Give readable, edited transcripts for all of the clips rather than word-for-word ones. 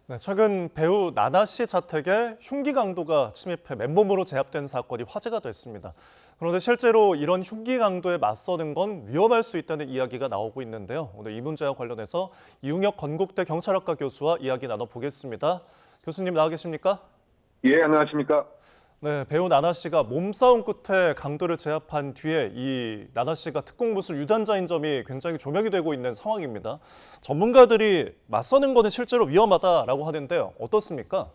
네, 최근 배우 나나 씨 자택에 흉기 강도가 침입해 맨몸으로 제압된 사건이 화제가 됐습니다. 그런데 실제로 이런 흉기 강도에 맞서는 건 위험할 수 있다는 이야기가 나오고 있는데요. 오늘 이 문제와 관련해서 이웅혁 건국대 경찰학과 교수와 이야기 나눠보겠습니다. 교수님 나와 계십니까? 예, 안녕하십니까? 네, 배우 나나 씨가 몸싸움 끝에 강도를 제압한 뒤에 이 나나 씨가 특공무술 유단자인 점이 굉장히 조명이 되고 있는 상황입니다. 전문가들이 맞서는 거는 실제로 위험하다라고 하는데요. 어떻습니까?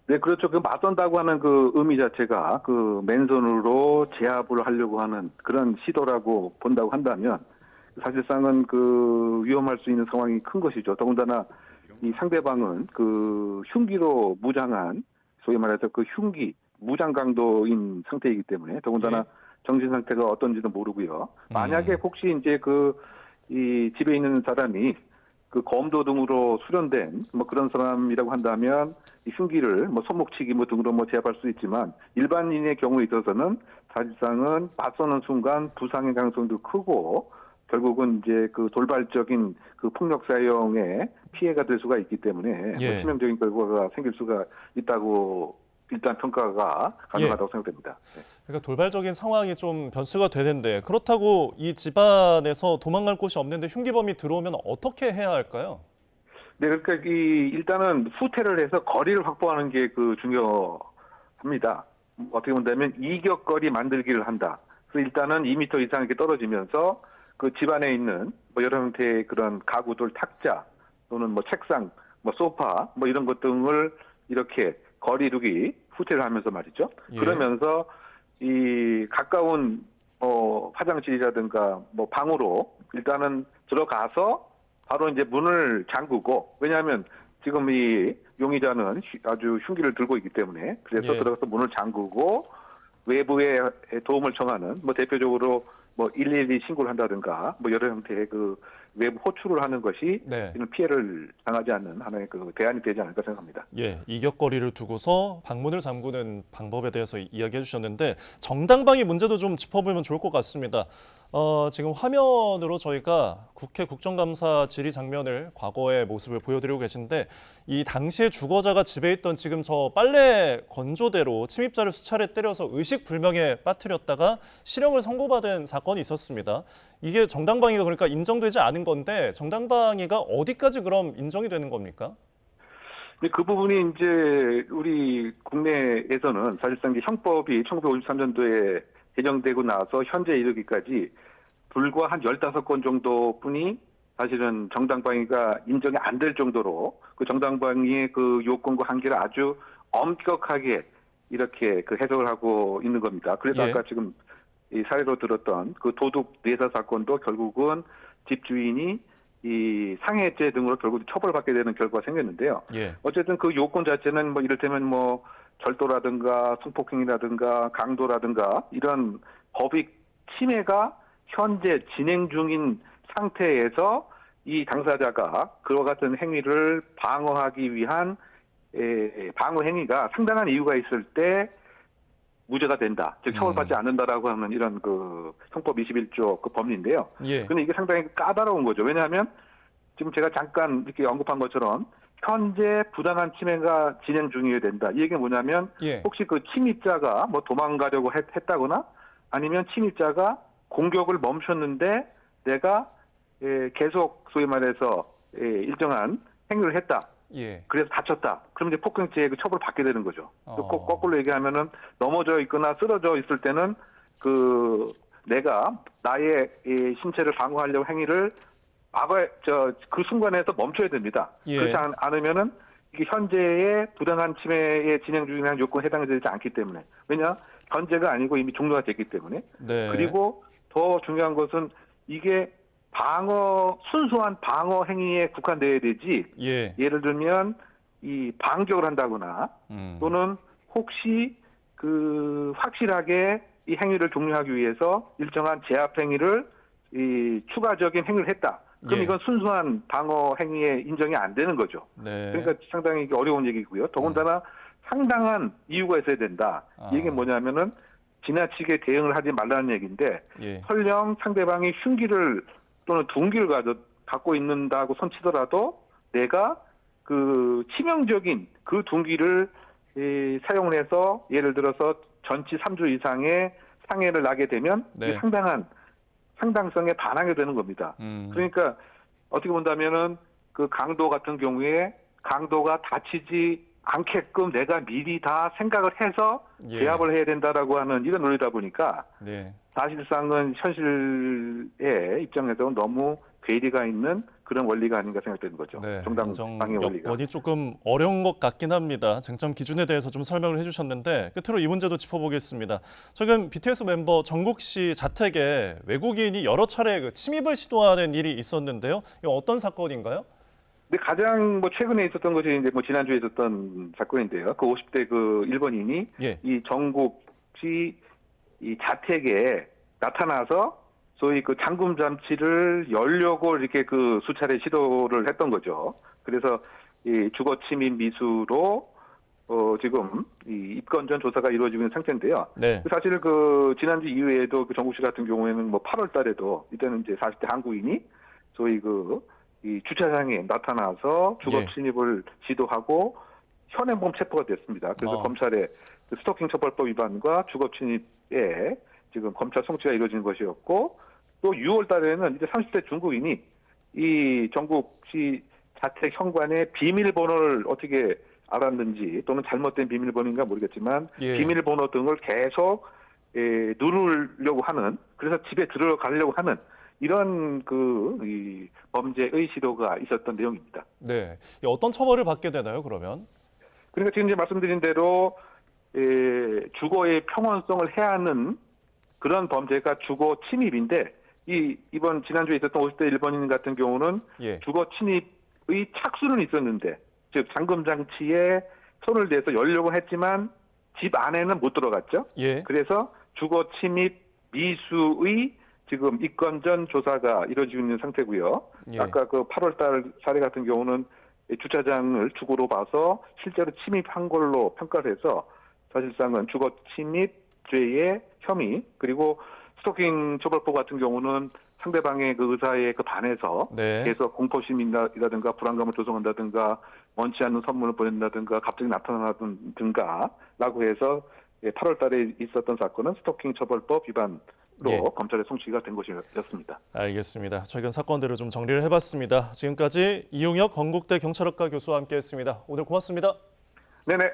네, 그렇죠. 그 맞선다고 하는 그 의미 자체가 그 맨손으로 제압을 하려고 하는 그런 시도라고 본다고 한다면 사실상은 그 위험할 수 있는 상황이 큰 것이죠. 더군다나 이 상대방은 그 흉기로 무장한 소위 말해서 그 흉기 무장 강도인 상태이기 때문에 더군다나 예. 정신 상태가 어떤지도 모르고요. 만약에 혹시 이제 그 이 집에 있는 사람이 그 검도 등으로 수련된 뭐 그런 사람이라고 한다면 이 흉기를 뭐 손목치기 뭐 등으로 뭐 제압할 수 있지만 일반인의 경우에 있어서는 사실상은 맞서는 순간 부상의 가능성도 크고 결국은 이제 그 돌발적인 그 폭력 사용에 피해가 될 수가 있기 때문에 예. 뭐 치명적인 결과가 생길 수가 있다고 일단 평가가 가능하다고 생각됩니다. 네. 그러니까 돌발적인 상황이 좀 변수가 되는데 그렇다고 이 집안에서 도망갈 곳이 없는데 흉기범이 들어오면 어떻게 해야 할까요? 네, 그러니까 이 일단은 후퇴를 해서 거리를 확보하는 게 그 중요합니다. 어떻게 본다면 이격거리 만들기를 한다. 그래서 일단은 2m 이상 이렇게 떨어지면서 그 집안에 있는 뭐 여러 형태의 그런 가구들 탁자 또는 뭐 책상, 뭐 소파 뭐 이런 것 등을 이렇게 거리두기 후퇴를 하면서 말이죠. 예. 그러면서 이 가까운 화장실이라든가 뭐 방으로 일단은 들어가서 바로 이제 문을 잠그고 왜냐하면 지금 이 용의자는 아주 흉기를 들고 있기 때문에 그래서 예. 들어가서 문을 잠그고 외부에 도움을 청하는 뭐 대표적으로 뭐 112 신고를 한다든가 뭐 여러 형태의 그 외부 호출을 하는 것이 네. 이런 피해를 당하지 않는 하나의 그 대안이 되지 않을까 생각합니다. 예, 이격거리를 두고서 방문을 잠그는 방법에 대해서 이야기해 주셨는데 정당방위 문제도 좀 짚어보면 좋을 것 같습니다. 지금 화면으로 저희가 국회 국정감사 질의 장면을 과거의 모습을 보여드리고 계신데 이 당시에 주거자가 집에 있던 지금 저 빨래 건조대로 침입자를 수차례 때려서 의식불명에 빠뜨렸다가 실형을 선고받은 사건이 있었습니다. 이게 정당방위가 그러니까 인정되지 않은 건데 정당방위가 어디까지 그럼 인정이 되는 겁니까? 근데 그 부분이 이제 우리 국내에서는 사실상 이제 형법이 1953년도에 개정되고 나서 현재 이르기까지 불과 한 15건 정도뿐이 사실은 정당방위가 인정이 안 될 정도로 그 정당방위의 그 요건과 한계를 아주 엄격하게 이렇게 그 해석을 하고 있는 겁니다. 그래서 예. 아까 지금 이 사례로 들었던 그 도둑 뇌사 사건도 결국은 집주인이 이 상해죄 등으로 결국 처벌받게 되는 결과가 생겼는데요. 예. 어쨌든 그 요건 자체는 뭐 이를테면 뭐 절도라든가 성폭행이라든가 강도라든가 이런 법익 침해가 현재 진행 중인 상태에서 이 당사자가 그와 같은 행위를 방어하기 위한 방어 행위가 상당한 이유가 있을 때 무죄가 된다. 즉 처벌받지 않는다라고 하는 이런 그 형법 21조 그 법리인데요. 예. 근데 이게 상당히 까다로운 거죠. 왜냐하면 지금 제가 잠깐 이렇게 언급한 것처럼 현재 부당한 침해가 진행 중이어야 된다. 이 얘기는 뭐냐면 예. 혹시 그 침입자가 뭐 도망가려고 했다거나 아니면 침입자가 공격을 멈췄는데 내가 계속 소위 말해서 일정한 행위를 했다. 예. 그래서 다쳤다. 그럼 이제 폭행죄에 그 처벌을 받게 되는 거죠. 어. 거꾸로 얘기하면은 넘어져 있거나 쓰러져 있을 때는 그 내가 나의 이 신체를 방어하려고 행위를 그 순간에서 멈춰야 됩니다. 예. 그렇지 않으면은 이게 현재의 부당한 침해에 진행 중이라는 요건에 해당되지 않기 때문에 왜냐 현재가 아니고 이미 종료가 됐기 때문에 네. 그리고 더 중요한 것은 이게 순수한 방어 행위에 국한되어야 되지. 예. 예를 들면 이 반격을 한다거나 또는 혹시 그 확실하게 이 행위를 종료하기 위해서 일정한 제압 행위를 이 추가적인 행위를 했다. 그럼 예. 이건 순수한 방어 행위에 인정이 안 되는 거죠. 네. 그러니까 상당히 이게 어려운 얘기고요. 더군다나 상당한 이유가 있어야 된다. 이 얘기는 뭐냐면은 지나치게 대응을 하지 말라는 얘기인데 예. 설령 상대방이 흉기를 또는 둔기를 갖고 있는다고 손치더라도 내가 그 치명적인 그 둔기를 사용을 해서 예를 들어서 전치 3주 이상의 상해를 나게 되면 네. 이게 상당성에 반하게 되는 겁니다. 그러니까 어떻게 본다면은 그 강도 같은 경우에 강도가 다치지 않게끔 내가 미리 다 생각을 해서 예. 제압을 해야 된다라고 하는 이런 논리다 보니까 네. 사실상은 현실의 입장에서는 너무 괴리가 있는 그런 원리가 아닌가 생각되는 거죠. 네, 정당방위 원리가. 여건이 조금 어려운 것 같긴 합니다. 쟁점 기준에 대해서 좀 설명을 해주셨는데 끝으로 이 문제도 짚어보겠습니다. 최근 BTS 멤버 정국 씨 자택에 외국인이 여러 차례 그 침입을 시도하는 일이 있었는데요. 이거 어떤 사건인가요? 근데 가장 뭐 최근에 있었던 것이 이제 뭐 지난주에 있었던 사건인데요. 그 50대 그 일본인이 예. 이 정국 씨 이 자택에 나타나서 소위 그 잠금 장치를 열려고 이렇게 그 수차례 시도를 했던 거죠. 그래서 이 주거 침입 미수로 지금 이 입건 전 조사가 이루어지고 있는 상태인데요. 네. 사실 그 지난주 이후에도 그 정국 씨 같은 경우에는 뭐 8월 달에도 이때는 이제 40대 한국인이 소위 이 주차장에 나타나서 주거 예. 침입을 시도하고 현행범 체포가 됐습니다. 그래서 검찰의 그 스토킹 처벌법 위반과 주거 침입에 지금 검찰 송치가 이루어진 것이었고 또 6월 달에는 이제 30대 중국인이 이 정국 씨 자택 현관의 비밀번호를 어떻게 알았는지 또는 잘못된 비밀번호인가 모르겠지만 예. 비밀번호 등을 계속 누르려고 하는 그래서 집에 들어가려고 하는 이런 이 범죄의 시도가 있었던 내용입니다. 네. 어떤 처벌을 받게 되나요, 그러면? 그러니까 지금 이제 말씀드린 대로 주거의 평온성을 해하는 그런 범죄가 주거 침입인데 이번 지난주에 있었던 50대 일본인 같은 경우는 예. 주거 침입의 착수는 있었는데 즉 잠금 장치에 손을 대서 열려고 했지만 집 안에는 못 들어갔죠. 예. 그래서 주거 침입 미수의 지금 입건 전 조사가 이루어지고 있는 상태고요. 예. 아까 그 8월 달 사례 같은 경우는 주차장을 주거로 봐서 실제로 침입한 걸로 평가를 해서 사실상은 주거 침입죄의 혐의 그리고 스토킹 처벌법 같은 경우는 상대방의 그 의사에 반해서 네. 계속 공포심이라든가 불안감을 조성한다든가 원치 않는 선물을 보낸다든가 갑자기 나타나든가라고 해서 8월 달에 있었던 사건은 스토킹 처벌법 위반으로 예. 검찰에 송치가 된 것이었습니다. 알겠습니다. 최근 사건들을 좀 정리를 해봤습니다. 지금까지 이용혁 건국대 경찰학과 교수와 함께했습니다. 오늘 고맙습니다. 네네.